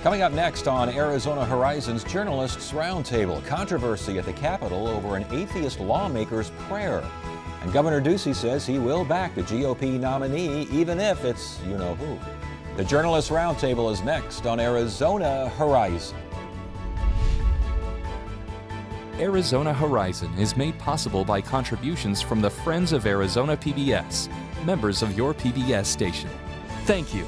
Coming up next on Arizona Horizon's Journalists Roundtable, controversy at the Capitol over an atheist lawmaker's prayer. And Governor Ducey says he will back the GOP nominee even if it's you-know-who. The Journalists Roundtable is next on Arizona Horizon. Arizona Horizon is made possible by contributions from the Friends of Arizona PBS, members of your PBS station. Thank you.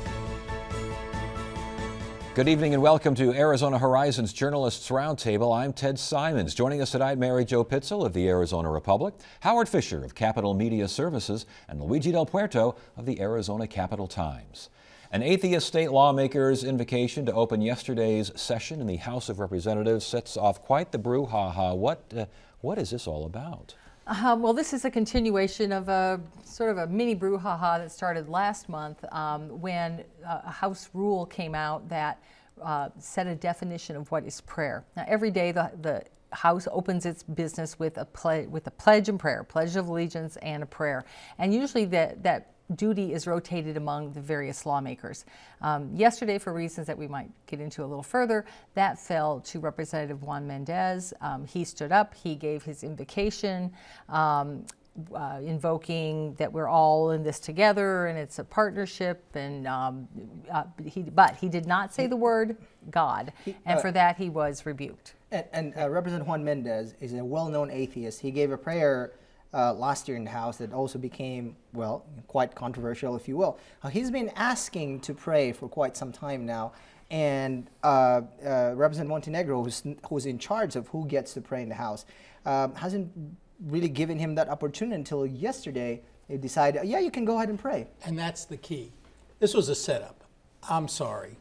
Good evening and welcome to Arizona Horizon's Journalists Roundtable. I'm Ted Simons. Joining us tonight, Mary Jo Pitzel of the Arizona Republic, Howard Fisher of Capital Media Services, and Luigi Del Puerto of the Arizona Capital Times. An atheist state lawmaker's invocation to open yesterday's session in the House of Representatives sets off quite the brouhaha. What is this all about? Well, this is a continuation of a sort of a mini brouhaha that started last month when a House rule came out that set a definition of what is prayer. Now, every day the House opens its business with a pledge and prayer, pledge of allegiance and a prayer, and usually that duty is rotated among the various lawmakers. Yesterday, for reasons that we might get into a little further, that fell to Representative Juan Mendez. He stood up, he gave his invocation, invoking that we're all in this together and it's a partnership, and but he did not say the word God, and for that he was rebuked. And Representative Juan Mendez is a well-known atheist. He gave a prayer last year in the House that also became, well, quite controversial, if you will. He's been asking to pray for quite some time now, and Representative Montenegro, who's in charge of who gets to pray in the House, hasn't really given him that opportunity until yesterday. They decided, yeah, you can go ahead and pray. And that's the key. This was a setup. I'm sorry.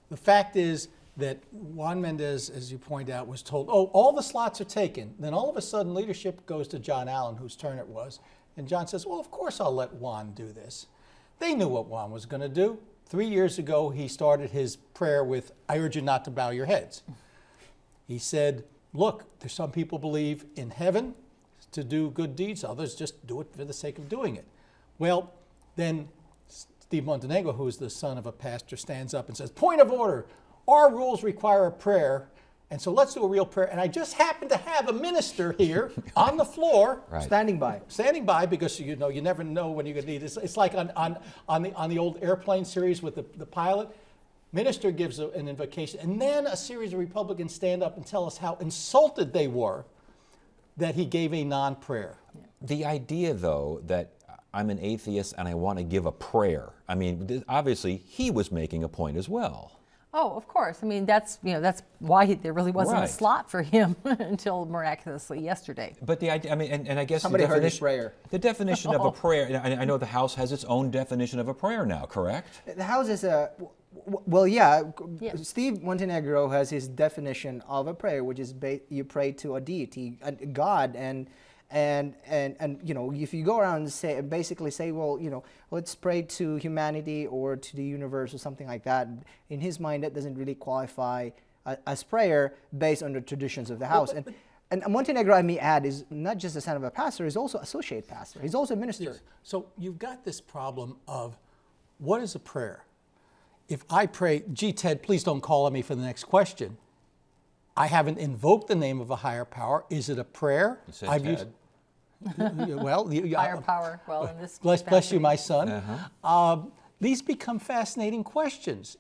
The fact is that Juan Mendez, as you point out, was told, oh, all the slots are taken. Then all of a sudden leadership goes to John Allen, whose turn it was, and John says, well, of course I'll let Juan do this. They knew what Juan was going to do. 3 years ago, he started his prayer with, I urge you not to bow your heads. He said, look, there's some people believe in heaven to do good deeds, others just do it for the sake of doing it. Well, then Steve Montenegro, who is the son of a pastor, stands up and says, point of order. Our rules require a prayer, and so let's do a real prayer. And I just happen to have a minister here on the floor, Right. Standing by, because you never know when you're going to need it. It's like on the old Airplane series with the pilot. Minister gives an invocation, and then a series of Republicans stand up and tell us how insulted they were that he gave a non-prayer. The idea, though, that I'm an atheist and I want to give a prayer, I mean, obviously he was making a point as well. Oh, of course. I mean, that's why there really wasn't Right. a slot for him until miraculously yesterday. But the idea, I mean, and I guess Somebody the heard his definition, prayer. the definition of a prayer, I know the House has its own definition of a prayer now, correct? the House is a, well, yeah, Yeah. Steve Montenegro has his definition of a prayer, which is you pray to a deity, God, and if you go around and basically say, well, let's pray to humanity or to the universe or something like that. In his mind, that doesn't really qualify as prayer based on the traditions of the House. And Montenegro, I may add, is not just the son of a pastor; he's also associate pastor. He's also a minister. Yes. So you've got this problem of what is a prayer? If I pray, gee, Ted, please don't call on me for the next question. I haven't invoked the name of a higher power. Is it a prayer? You said Ted. Higher power. Well, in this Bless you, my son. Uh-huh. These become fascinating questions.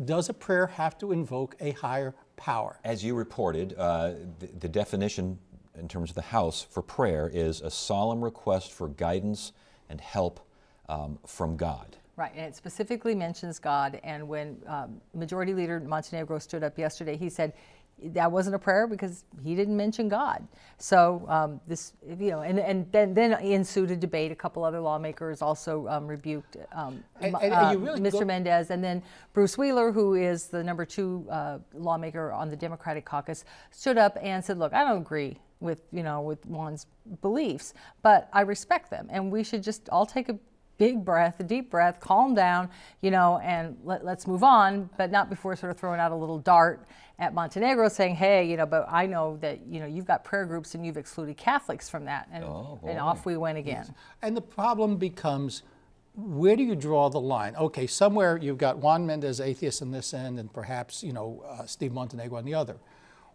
Does a prayer have to invoke a higher power? As you reported, the definition in terms of the House for prayer is a solemn request for guidance and help from God. Right, and it specifically mentions God. And when Majority Leader Montenegro stood up yesterday, he said that wasn't a prayer because he didn't mention God. So and then ensued a debate. A couple other lawmakers also rebuked Mr. Mendez, and then Bruce Wheeler, who is the number 2 lawmaker on the Democratic caucus, stood up and said, "Look, I don't agree with Juan's beliefs, but I respect them, and we should just all take a deep breath, calm down, and let's move on, but not before sort of throwing out a little dart at Montenegro saying, hey, but I know that, you've got prayer groups and you've excluded Catholics from that. And off we went again. Yes. And the problem becomes, where do you draw the line? Okay, somewhere you've got Juan Mendez, atheist, on this end, and perhaps Steve Montenegro on the other.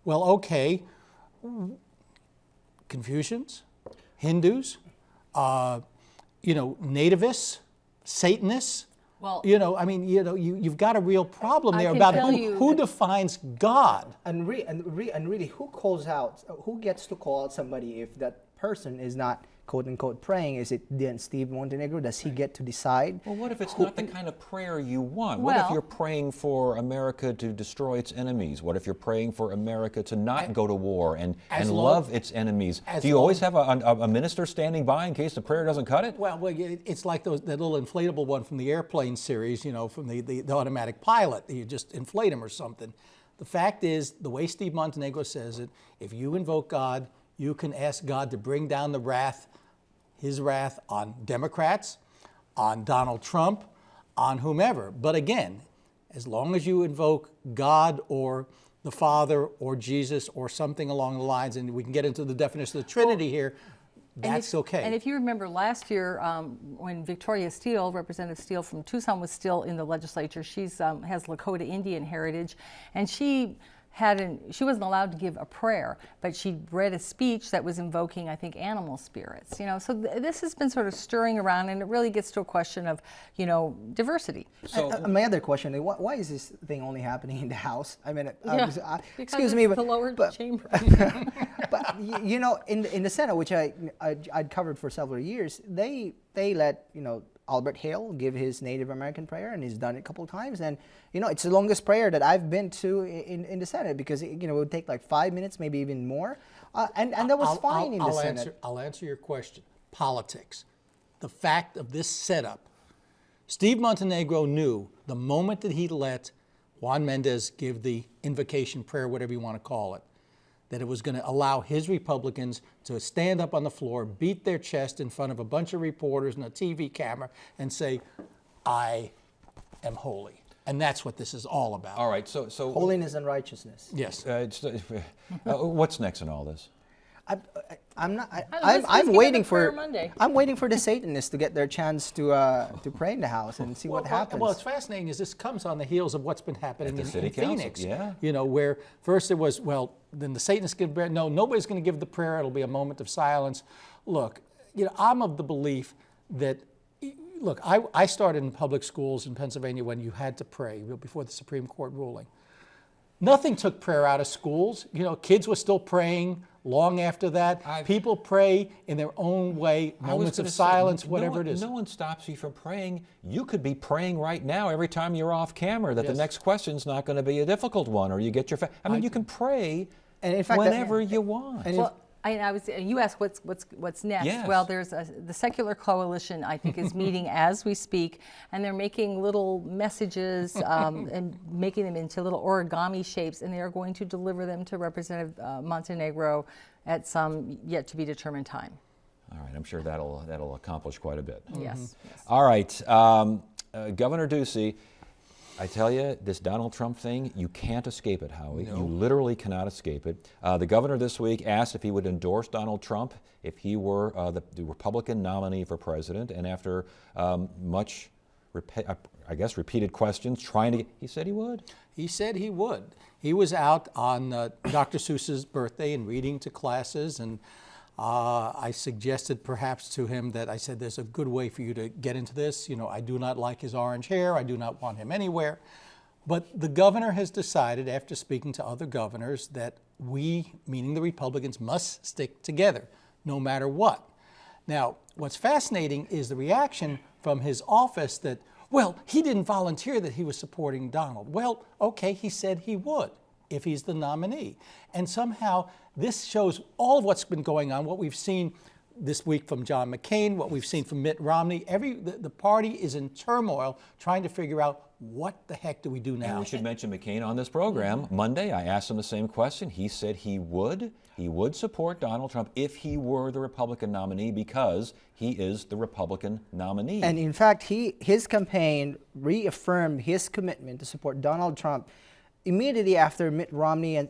Well, okay, Confucians, Hindus, nativists, Satanists. Well, you've got a real problem I there can about tell you who that- defines God. And really, who gets to call out somebody if that person is not quote unquote praying? Is it then Steve Montenegro? Does he get to decide? Well, what if it's not the kind of prayer you want? What if Well- you're praying for America to destroy its enemies? What if you're praying for America to not go to war and As long- love its enemies? as Do you always long- have a minister standing by in case the prayer doesn't cut it? Well, it's like that little inflatable one from the airplane series, from the automatic pilot. You just inflate him or something. The fact is, the way Steve Montenegro says it, if you invoke God, you can ask God to bring down his wrath on Democrats, on Donald Trump, on whomever. But again, as long as you invoke God or the Father or Jesus or something along the lines, and we can get into the definition of the Trinity here, that's okay. And if you remember last year, when Victoria Steele, Representative Steele from Tucson, was still in the legislature, she's has Lakota Indian heritage, and she wasn't allowed to give a prayer, but she read a speech that was invoking, I think, animal spirits. So this has been sort of stirring around, and it really gets to a question of, diversity. So, My other question is, why is this thing only happening in the House? I mean, Because excuse it's me, the lower chamber. but in the Senate, which I'd covered for several years, they let Albert Hale give his Native American prayer, and he's done it a couple of times, and it's the longest prayer that I've been to in the Senate, because it would take like 5 minutes, maybe even more, and that was fine in the Senate. I'll answer your question. Politics. The fact of this setup. Steve Montenegro knew the moment that he let Juan Mendez give the invocation prayer, whatever you want to call it, that it was going to allow his Republicans to stand up on the floor, beat their chest in front of a bunch of reporters and a TV camera, and say, I am holy. And that's what this is all about. all right, so Holiness and righteousness. Yes. what's next in all this? I'm waiting for Monday. I'm waiting for the Satanists to get their chance to pray in the House and see what happens. Well, what's fascinating is this comes on the heels of what's been happening the in city council, Phoenix. yeah. Where first it was, then the Satanists give prayer. No, nobody's going to give the prayer. It'll be a moment of silence. Look, I'm of the belief that, look, I started in public schools in Pennsylvania when you had to pray before the Supreme Court ruling. Nothing took prayer out of schools. Kids were still praying long after that. People pray in their own way, moments of silence, whatever it is. No one stops you from praying. You could be praying right now every time you're off camera that the next question's not going to be a difficult one, or you get your. You can pray And in fact, whenever you want. and You asked what's next. Yes. Well, there's the Secular Coalition, I think, is meeting as we speak, and they're making little messages and making them into little origami shapes, and they are going to deliver them to Representative Montenegro at some yet to be determined time. All right, I'm sure that'll accomplish quite a bit. Yes. All right, Governor Ducey, I tell you, this Donald Trump thing, you can't escape it, Howie. No. You literally cannot escape it. The governor this week asked if he would endorse Donald Trump if he were the Republican nominee for president, and after repeated questions, he said he would. He said he would. He was out on Dr. Seuss's birthday and reading to classes, and I suggested perhaps to him that I said, there's a good way for you to get into this. I do not like his orange hair. I do not want him anywhere. But the governor has decided, after speaking to other governors, that we, meaning the Republicans, must stick together no matter what. Now, what's fascinating is the reaction from his office that, well, he didn't volunteer that he was supporting Donald. Well, okay, he said he would if he's the nominee. And somehow this shows all of what's been going on, what we've seen this week from John McCain, what we've seen from Mitt Romney. The party is in turmoil trying to figure out what the heck do we do now. And we should mention McCain on this program. Monday, I asked him the same question. He said he would support Donald Trump if he were the Republican nominee, because he is the Republican nominee. And in fact, his campaign reaffirmed his commitment to support Donald Trump immediately after Mitt Romney and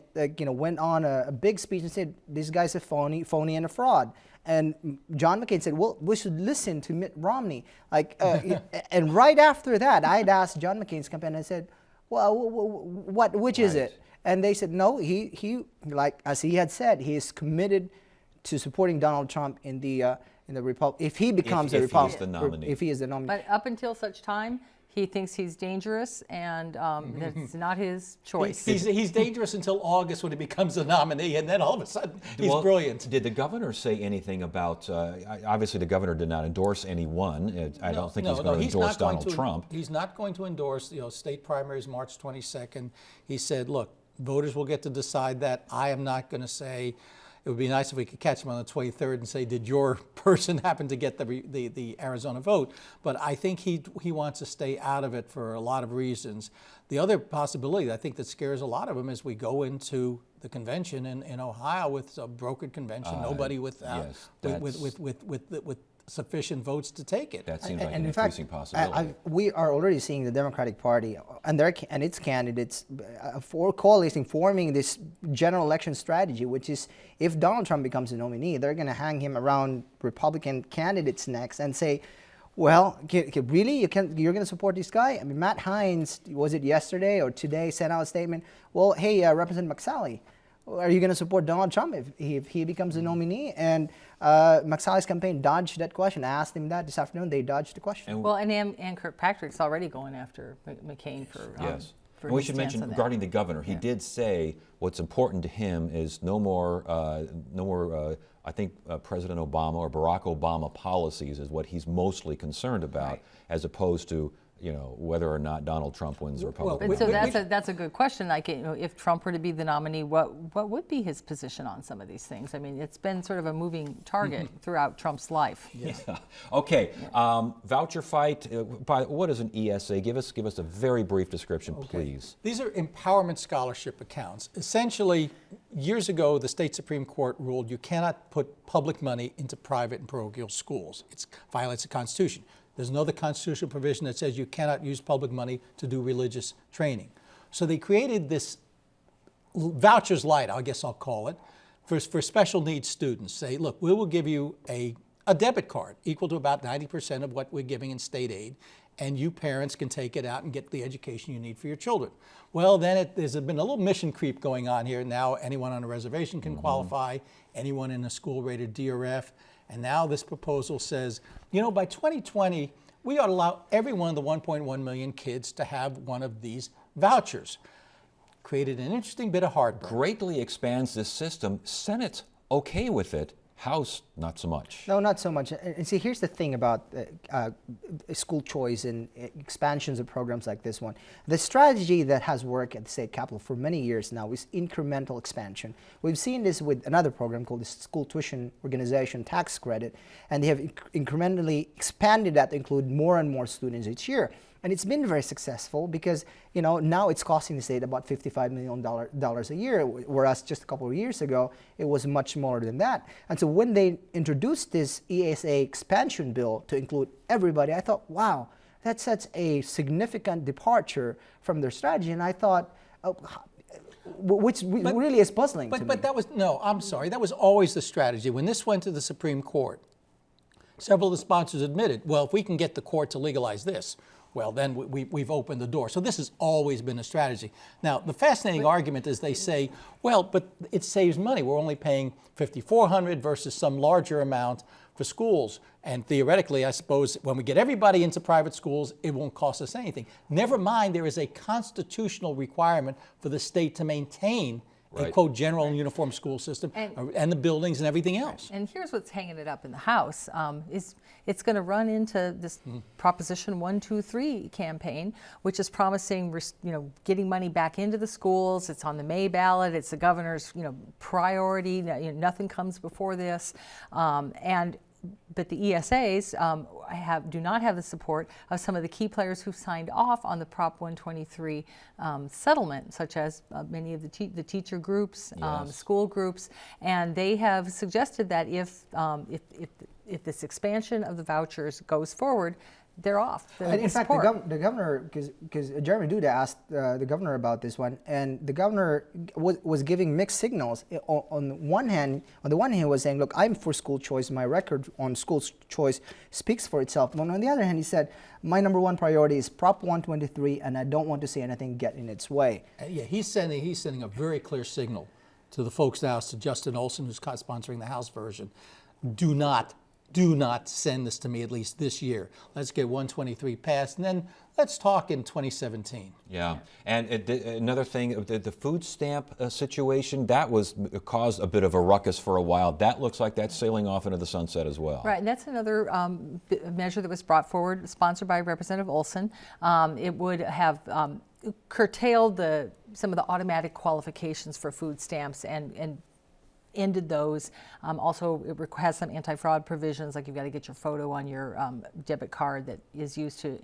went on a big speech and said this guy's a phony and a fraud. And John McCain said, well, we should listen to Mitt Romney. And right after that, I'd asked John McCain's campaign, I said, well, which is it? And they said, no, he as he had said, he is committed to supporting Donald Trump in the Republic if he becomes if a Republican, he is the nominee. if he is the nominee. But up until such time, he thinks he's dangerous, and that's not his choice. He's dangerous until August when he becomes the nominee, and then all of a sudden he's Well, brilliant. Did the governor say anything about? Obviously, the governor did not endorse anyone. I don't think he's going to endorse Donald Trump. He's not going to endorse. State primaries March 22nd. He said, "Look, voters will get to decide that. I am not going to say." It would be nice if we could catch him on the 23rd and say, did your person happen to get the Arizona vote? But I think he wants to stay out of it for a lot of reasons. The other possibility I think that scares a lot of them is we go into the convention in Ohio with a brokered convention, nobody with sufficient votes to take it. That seems like an in increasing fact, possibility. we are already seeing the Democratic Party and its candidates forming this general election strategy, which is if Donald Trump becomes the nominee, they're going to hang him around Republican candidates next and say, well, really, you're going to support this guy? I mean, Matt Hines, was it yesterday or today, sent out a statement, well, hey, Representative McSally, are you going to support Donald Trump if he becomes the nominee? And McSally's campaign dodged that question. I asked him that this afternoon. They dodged the question. Well, and Ann Kirkpatrick's already going after McCain for yes. for And we his should stance mention on that. regarding the governor, he did say what's important to him is no more, I think President Obama or Barack Obama policies is what he's mostly concerned about, as opposed to whether or not Donald Trump wins the Republican. But so nomination. that's a good question. Like, if Trump were to be the nominee, what would be his position on some of these things? I mean, it's been sort of a moving target throughout Trump's life. Yeah. Okay. Voucher fight. What is an ESA? Give us a very brief description, please. These are empowerment scholarship accounts. Essentially, years ago, the state Supreme Court ruled you cannot put public money into private and parochial schools. It violates the Constitution. There's another constitutional provision that says you cannot use public money to do religious training. So they created this vouchers light, I guess I'll call it, for special needs students. Say, look, we will give you a debit card equal to about 90% of what we're giving in state aid, and you parents can take it out and get the education you need for your children. Well, then there's been a little mission creep going on here. Now anyone on a reservation can qualify, anyone in a school rated DRF. And now this proposal says, by 2020, we ought to allow every one of the 1.1 million kids to have one of these vouchers. Created an interesting bit of heartburn. Greatly expands this system. Senate okay with it. House not so much. No, not so much. And see, here's the thing about school choice and expansions of programs like this one. The strategy that has worked at the state capitol for many years now is incremental expansion. We've seen this with another program called the School Tuition Organization Tax Credit, and they have incrementally expanded that to include more and more students each year. And it's been very successful because, now it's costing the state about $55 million a year, whereas just a couple of years ago, it was much more than that. And so when they introduced this ESA expansion bill to include everybody, I thought, wow, that's such a significant departure from their strategy. And I thought, which really is puzzling to me. But that was, I'm sorry, that was always the strategy. When this went to the Supreme Court, several of the sponsors admitted, well, if we can get the court to legalize this, well, then we've opened the door. So this has always been a strategy. Now, the fascinating argument is they say, well, but it saves money. We're only paying $5,400 versus some larger amount for schools. And theoretically, I suppose, when we get everybody into private schools, it won't cost us anything. Never mind, there is a constitutional requirement for the state to maintain a, quote, general and uniform school system and the buildings and everything else. And here's what's hanging it up in the House, is it's going to run into this Proposition 123 campaign, which is promising, getting money back into the schools. It's on the May ballot. It's the governor's, priority. Nothing comes before this. But the ESAs do not have the support of some of the key players who've signed off on the Prop 123 settlement, such as many of the teacher groups, school groups, and they have suggested that if this expansion of the vouchers goes forward, they're off. And in fact, support. the governor, because Jeremy Duda asked the governor about this one, and the governor was giving mixed signals. On the one hand, he was saying, "Look, I'm for school choice. My record on school choice speaks for itself." But on the other hand, he said, "My number one priority is Prop 123, and I don't want to see anything get in its way." Yeah, he's sending a very clear signal to the folks now, to Justin Olson, who's co-sponsoring the House version. Do not send this to me, at least this year. Let's get 123 passed, and then let's talk in 2017. Yeah, and another thing, the food stamp situation, that caused a bit of a ruckus for a while. That looks like that's sailing off into the sunset as well. Right, and that's another measure that was brought forward, sponsored by Representative Olson. It would have curtailed some of the automatic qualifications for food stamps and ended those. Also, it has some anti-fraud provisions, like you've got to get your photo on your debit card that is used to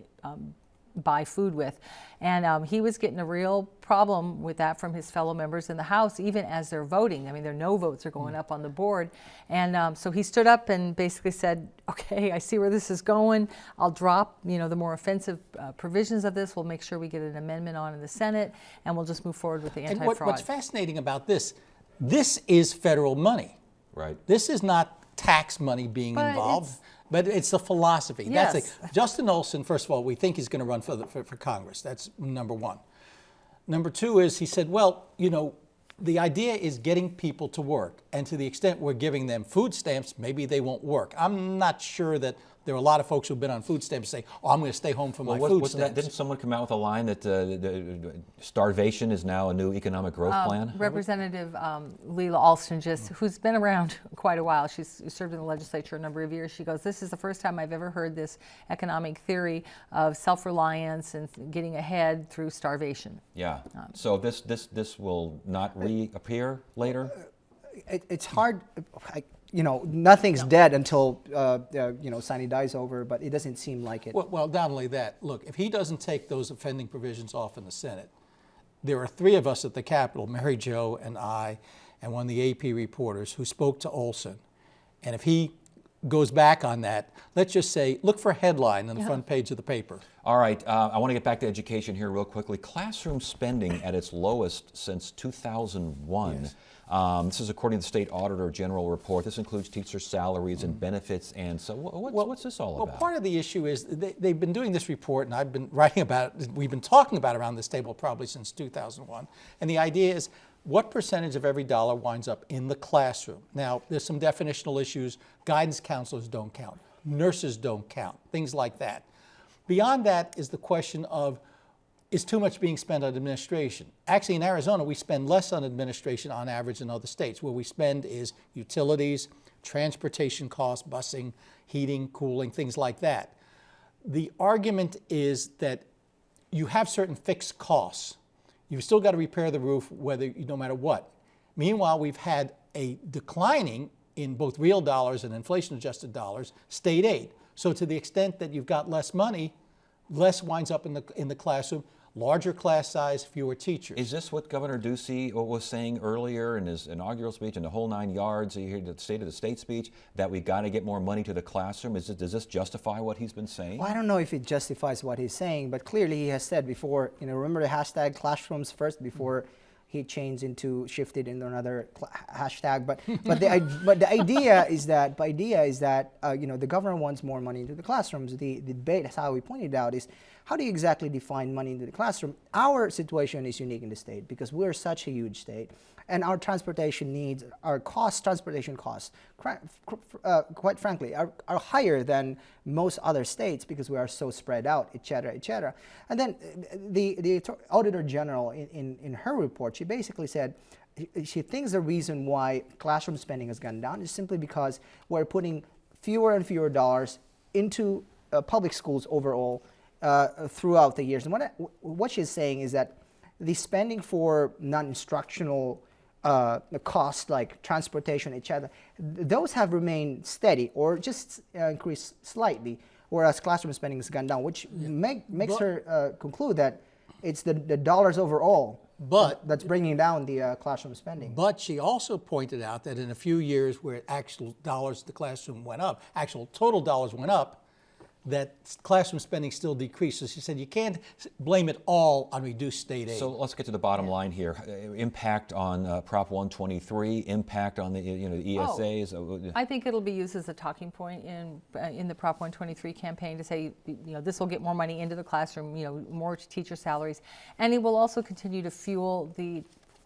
buy food with. And he was getting a real problem with that from his fellow members in the House, even as they're voting. I mean, their no votes are going up on the board. And so he stood up and basically said, okay, I see where this is going. I'll drop, the more offensive provisions of this. We'll make sure we get an amendment on in the Senate, and we'll just move forward with the anti-fraud. And what's fascinating about this is federal money. Right. This is not tax money being involved, but it's the philosophy. Yes. That's it. Justin Olson, first of all, we think he's going to run for Congress. That's number one. Number two is he said, well, the idea is getting people to work, and to the extent we're giving them food stamps, maybe they won't work. I'm not sure that there are a lot of folks who've been on food stamps say, oh, I'm going to stay home for my food stamps. Didn't someone come out with a line that starvation is now a new economic growth plan? Representative Leila Alston, who's been around quite a while, she's served in the legislature a number of years, she goes, this is the first time I've ever heard this economic theory of self-reliance and getting ahead through starvation. Yeah. So this will not reappear later? It's hard. Nothing's dead until sine die's over, but it doesn't seem like it. Well, not only that. Look, if he doesn't take those offending provisions off in the Senate, there are three of us at the Capitol, Mary Jo and I, and one of the AP reporters who spoke to Olson. And if he goes back on that, let's just say, look for a headline on the front page of the paper. All right, I want to get back to education here real quickly. Classroom spending at its lowest since 2001. Yes. This is according to the State Auditor General report. This includes teacher salaries and benefits. And so what's this all about? Well, part of the issue is they've been doing this report, and I've been writing about it. We've been talking about it around this table probably since 2001. And the idea is, what percentage of every dollar winds up in the classroom? Now, there's some definitional issues. Guidance counselors don't count. Nurses don't count. Things like that. Beyond that is the question of, is too much being spent on administration? Actually, in Arizona, we spend less on administration on average than other states. Where we spend is utilities, transportation costs, busing, heating, cooling, things like that. The argument is that you have certain fixed costs. You've still got to repair the roof no matter what. Meanwhile, we've had a declining in both real dollars and inflation-adjusted dollars state aid. So to the extent that you've got less money, less winds up in the classroom, larger class size, fewer teachers. Is this what Governor Ducey was saying earlier in his inaugural speech, in the whole 9 yards, you hear the State of the State speech, that we got to get more money to the classroom? Does this justify what he's been saying? Well, I don't know if it justifies what he's saying, but clearly he has said before, remember the hashtag classrooms first before he shifted into another hashtag. But the idea is that the governor wants more money into the classrooms. The debate, as how we pointed out, is how do you exactly define money into the classroom? Our situation is unique in the state because we're such a huge state, and our transportation needs, transportation costs, quite frankly, are higher than most other states because we are so spread out, et cetera, et cetera. And then the Auditor General, in her report, she basically said she thinks the reason why classroom spending has gone down is simply because we're putting fewer and fewer dollars into public schools overall throughout the years. And what she's saying is that the spending for non-instructional costs like transportation, etc., those have remained steady or just increased slightly, whereas classroom spending has gone down, which makes her conclude that it's the dollars overall that's bringing down the classroom spending. But she also pointed out that in a few years where actual dollars to the classroom went up, actual total dollars went up, that classroom spending still decreased. So she said you can't blame it all on reduced state aid. So let's get to the bottom line here. Impact on Prop 123, impact on the ESAs. I think it'll be used as a talking point in the Prop 123 campaign to say, this will get more money into the classroom, more teacher salaries, and it will also continue to fuel the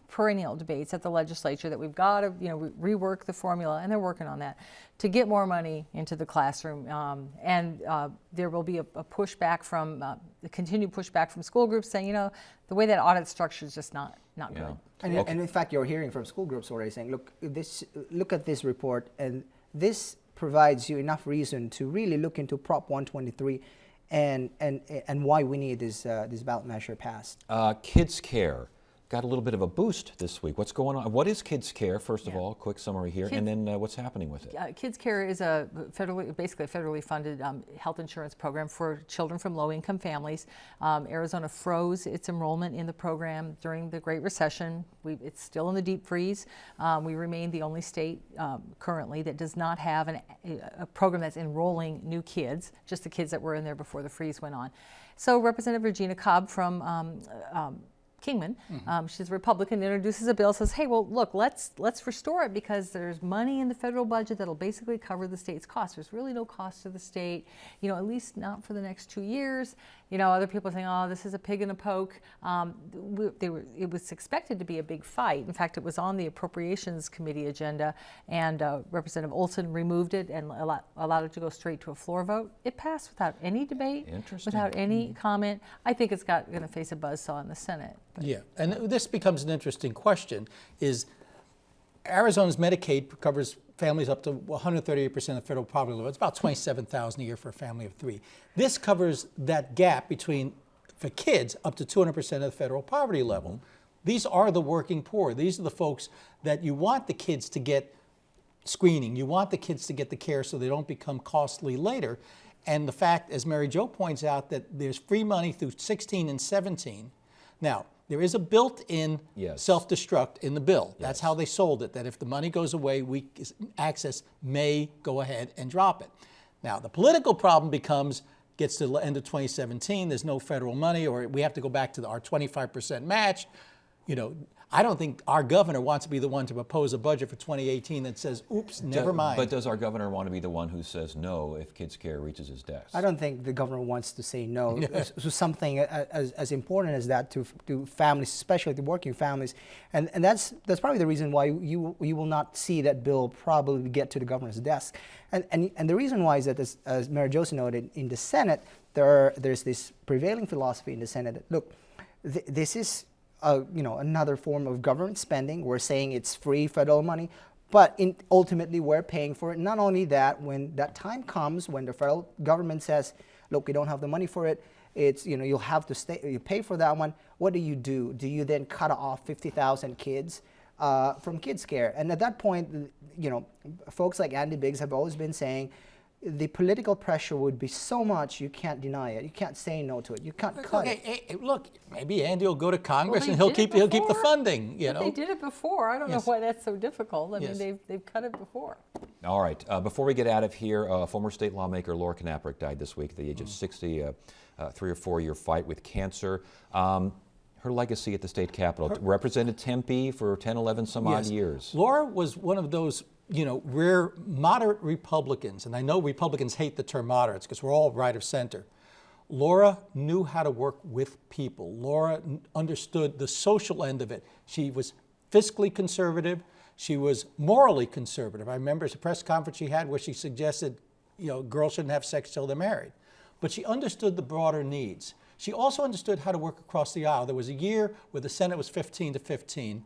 perennial debates at the legislature that we've got to rework the formula, and they're working on that, to get more money into the classroom. And there will be a pushback from, the continued pushback from school groups saying, the way that audit structure is just not good. And, and in fact, you're hearing from school groups already saying, look at this report, and this provides you enough reason to really look into Prop 123 and why we need this ballot measure passed. Kids Care got a little bit of a boost this week. What's going on? What is Kids Care, first of all? Quick summary here, and then what's happening with it? Kids Care is basically a federally funded health insurance program for children from low-income families. Arizona froze its enrollment in the program during the Great Recession. It's still in the deep freeze. We remain the only state currently that does not have a program that's enrolling new kids, just the kids that were in there before the freeze went on. So Representative Regina Cobb from Kingman, she's a Republican, introduces a bill, says, hey, well, look, let's restore it because there's money in the federal budget that'll basically cover the state's costs. There's really no cost to the state, at least not for the next 2 years. Other people are saying, oh, this is a pig in a poke. It was expected to be a big fight. In fact, it was on the Appropriations Committee agenda, and Representative Olson removed it and allowed it to go straight to a floor vote. It passed without any debate, without any comment. I think it's going to face a buzzsaw in the Senate. Yeah, and this becomes an interesting question, is Arizona's Medicaid covers families up to 138% of the federal poverty level. It's about $27,000 a year for a family of 3. This covers that gap between, for kids, up to 200% of the federal poverty level. These are the working poor. These are the folks that you want the kids to get screening. You want the kids to get the care so they don't become costly later. And the fact, as Mary Jo points out, that there's free money through 16 and 17. Now, there is a built-in self-destruct in the bill. That's how they sold it, that if the money goes away, Access may go ahead and drop it. Now, the political problem gets to the end of 2017, there's no federal money, or we have to go back to our 25% match. I don't think our governor wants to be the one to propose a budget for 2018 that says, oops, never mind. But does our governor want to be the one who says no if Kids Care reaches his desk? I don't think the governor wants to say no to something as important as that to families, especially the working families. And that's probably the reason why you will not see that bill probably get to the governor's desk. And the reason why is that, as Mary Jo noted, in the Senate, there's this prevailing philosophy in the Senate that, look, this is another form of government spending. We're saying it's free federal money, but ultimately we're paying for it. Not only that, when that time comes, when the federal government says, look, we don't have the money for it, it's, you'll have to you pay for that one. What do? Do you then cut off 50,000 kids from Kids Care? And at that point, folks like Andy Biggs have always been saying, the political pressure would be so much you can't deny it. You can't say no to it. You can't cut it. Look, maybe Andy will go to Congress and he'll keep the funding. They did it before. I don't know why that's so difficult. I mean, they've cut it before. All right. Before we get out of here, former state lawmaker Laura Knappich died this week at the age of 60. 3 or 4 year fight with cancer. Her legacy at the state capitol represented Tempe for 10, 11 some odd years. Laura was one of those rare moderate Republicans, and I know Republicans hate the term moderates because we're all right of center. Laura knew how to work with people. Laura understood the social end of it. She was fiscally conservative. She was morally conservative. I remember a press conference she had where she suggested, girls shouldn't have sex till they're married. But she understood the broader needs. She also understood how to work across the aisle. There was a year where the Senate was 15-15,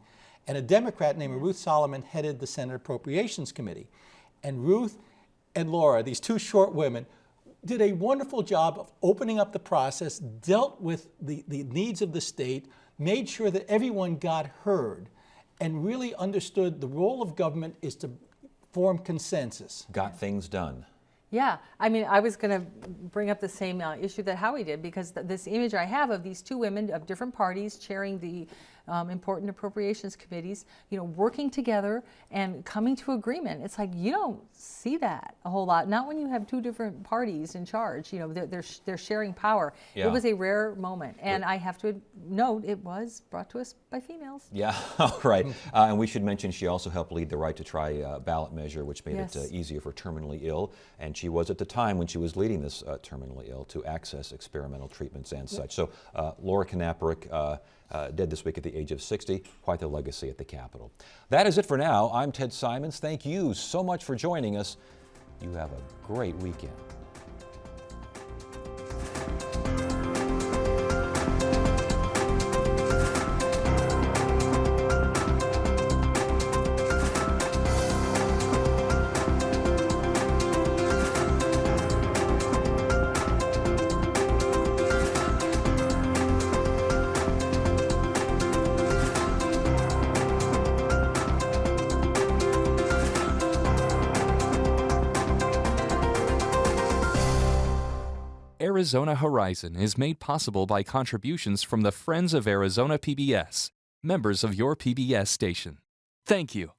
and a Democrat named Ruth Solomon headed the Senate Appropriations Committee. And Ruth and Laura, these two short women, did a wonderful job of opening up the process, dealt with the needs of the state, made sure that everyone got heard, and really understood the role of government is to form consensus. Got things done. Yeah, I mean, I was going to bring up the same issue that Howie did, because this image I have of these two women of different parties chairing the important appropriations committees, working together and coming to agreement. It's like you don't see that a whole lot. Not when you have two different parties in charge. They're sharing power. Yeah. It was a rare moment, and I have to note it was brought to us by females. Yeah, all right. And we should mention she also helped lead the right to try ballot measure, which made Yes. it easier for terminally ill. And she was at the time when she was leading this terminally ill to access experimental treatments and such. So Laura Knaparick, dead this week at the age of 60, quite the legacy at the Capitol. That is it for now. I'm Ted Simons. Thank you so much for joining us. You have a great weekend. Arizona Horizon is made possible by contributions from the Friends of Arizona PBS, members of your PBS station. Thank you.